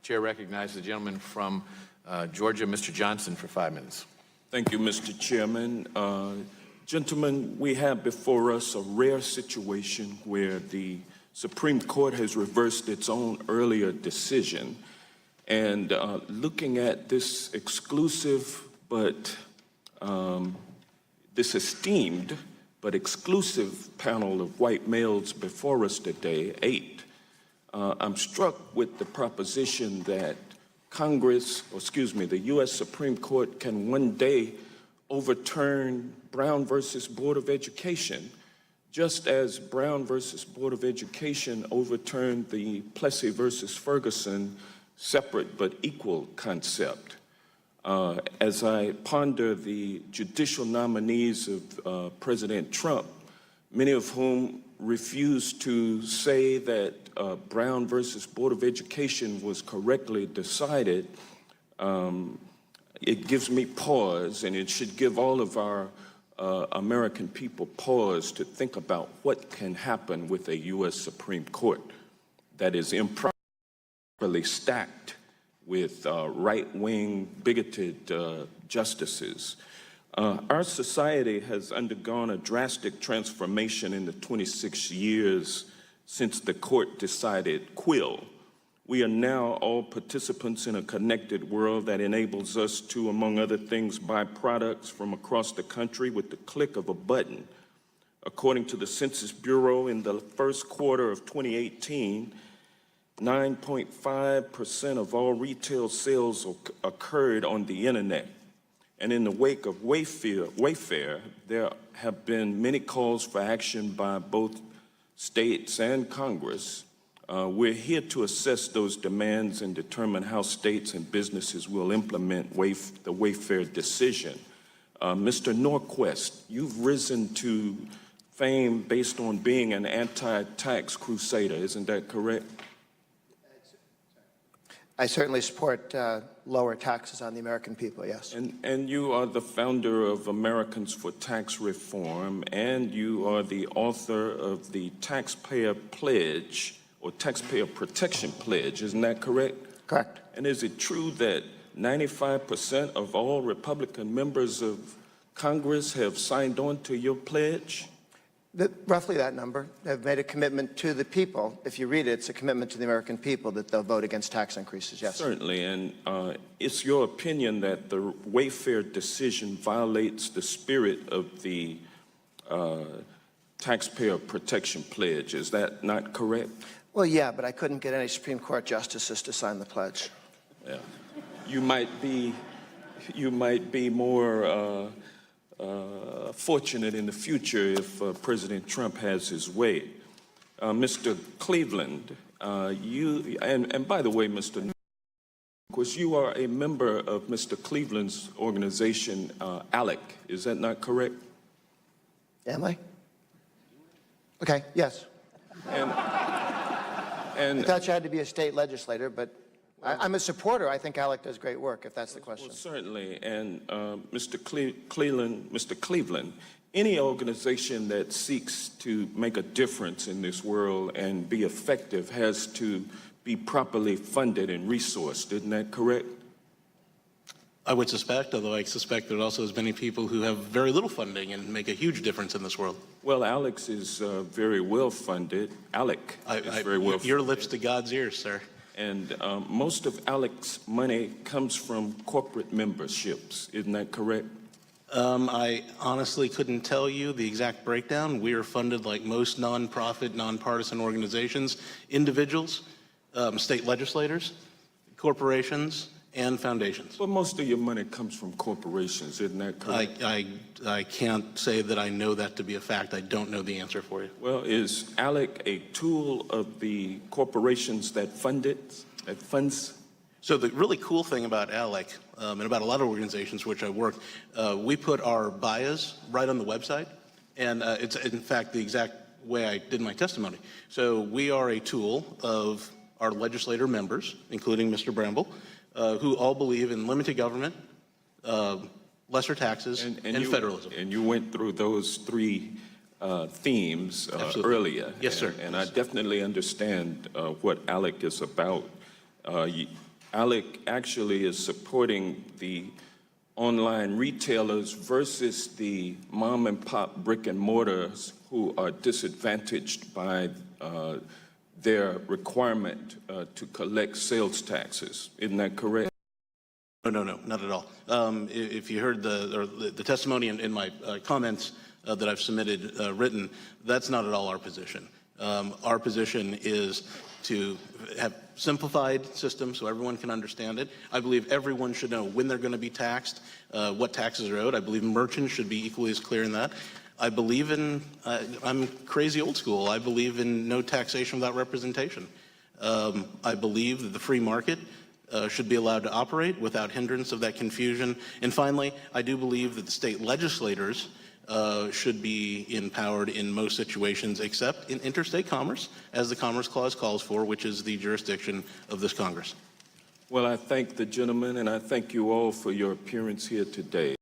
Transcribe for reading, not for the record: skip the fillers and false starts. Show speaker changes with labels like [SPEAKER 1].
[SPEAKER 1] Chair recognizes the gentleman from Georgia, Mr. Johnson, for 5 minutes.
[SPEAKER 2] Thank you, Mr. Chairman. Gentlemen, we have before us a rare situation where the Supreme Court has reversed its own earlier decision. And looking at this exclusive but this esteemed but exclusive panel of white males before us today, 8, I'm struck with the proposition that the U.S. Supreme Court can one day overturn Brown versus Board of Education, just as Brown versus Board of Education overturned the Plessy versus Ferguson separate but equal concept. As I ponder the judicial nominees of President Trump, many of whom refused to say that Brown versus Board of Education was correctly decided, it gives me pause, and it should give all of our American people pause to think about what can happen with a U.S. Supreme Court that is improperly stacked with right-wing, bigoted justices. Our society has undergone a drastic transformation in the 26 years since the court decided Quill. We are now all participants in a connected world that enables us to, among other things, buy products from across the country with the click of a button. According to the Census Bureau, in the first quarter of 2018, 9.5% of all retail sales occurred on the internet. And in the wake of Wayfair, there have been many calls for action by both states and Congress. We're here to assess those demands and determine how states and businesses will implement the Wayfair decision. Mr. Norquist, you've risen to fame based on being an anti-tax crusader, isn't that correct?
[SPEAKER 3] I certainly support lower taxes on the American people, yes.
[SPEAKER 2] And you are the founder of Americans for Tax Reform, and you are the author of the Taxpayer Pledge, or Taxpayer Protection Pledge, isn't that correct?
[SPEAKER 3] Correct.
[SPEAKER 2] And is it true that 95% of all Republican members of Congress have signed on to your pledge?
[SPEAKER 3] Roughly that number have made a commitment to the people. If you read it, it's a commitment to the American people that they'll vote against tax increases, yes.
[SPEAKER 2] Certainly, and it's your opinion that the Wayfair decision violates the spirit of the Taxpayer Protection Pledge. Is that not correct?
[SPEAKER 3] Well, yeah, but I couldn't get any Supreme Court justices to sign the pledge.
[SPEAKER 2] Yeah. You might be more fortunate in the future if President Trump has his way. Mr. Cleveland, and by the way, Mr. Norquist, you are a member of Mr. Cleveland's organization, ALEC. Is that not correct?
[SPEAKER 3] Am I? Okay, yes.
[SPEAKER 2] And
[SPEAKER 3] I thought you had to be a state legislator, but I'm a supporter. I think ALEC does great work, if that's the question.
[SPEAKER 2] Well, certainly, and Mr. Cleveland, any organization that seeks to make a difference in this world and be effective has to be properly funded and resourced. Isn't that correct?
[SPEAKER 4] I would suspect, although I suspect there also is many people who have very little funding and make a huge difference in this world.
[SPEAKER 2] Well, ALEC is very well funded. ALEC is very well funded.
[SPEAKER 4] Your lips to God's ears, sir.
[SPEAKER 2] And most of ALEC's money comes from corporate memberships. Isn't that correct?
[SPEAKER 4] I honestly couldn't tell you the exact breakdown. We are funded like most nonprofit, nonpartisan organizations, individuals, state legislators, corporations, and foundations.
[SPEAKER 2] But most of your money comes from corporations, isn't that correct?
[SPEAKER 4] I can't say that I know that to be a fact. I don't know the answer for you.
[SPEAKER 2] Well, is ALEC a tool of the corporations that fund it, that funds?
[SPEAKER 4] So the really cool thing about ALEC, and about a lot of organizations which I work, we put our bios right on the website, and it's in fact the exact way I did my testimony. So we are a tool of our legislator members, including Mr. Bramble, who all believe in limited government, lesser taxes, and federalism.
[SPEAKER 2] And you went through those three themes earlier.
[SPEAKER 4] Yes, sir.
[SPEAKER 2] And I definitely understand what ALEC is about. ALEC actually is supporting the online retailers versus the mom and pop brick and mortars who are disadvantaged by their requirement to collect sales taxes. Isn't that correct?
[SPEAKER 4] No, not at all. If you heard the testimony in my comments that I've submitted written, that's not at all our position. Our position is to have simplified systems so everyone can understand it. I believe everyone should know when they're going to be taxed, what taxes are owed. I believe merchants should be equally as clear in that. I believe in, I'm crazy old school, I believe in no taxation without representation. I believe that the free market should be allowed to operate without hindrance of that confusion. And finally, I do believe that the state legislators should be empowered in most situations except in interstate commerce, as the Commerce Clause calls for, which is the jurisdiction of this Congress.
[SPEAKER 2] Well, I thank the gentleman, and I thank you all for your appearance here today.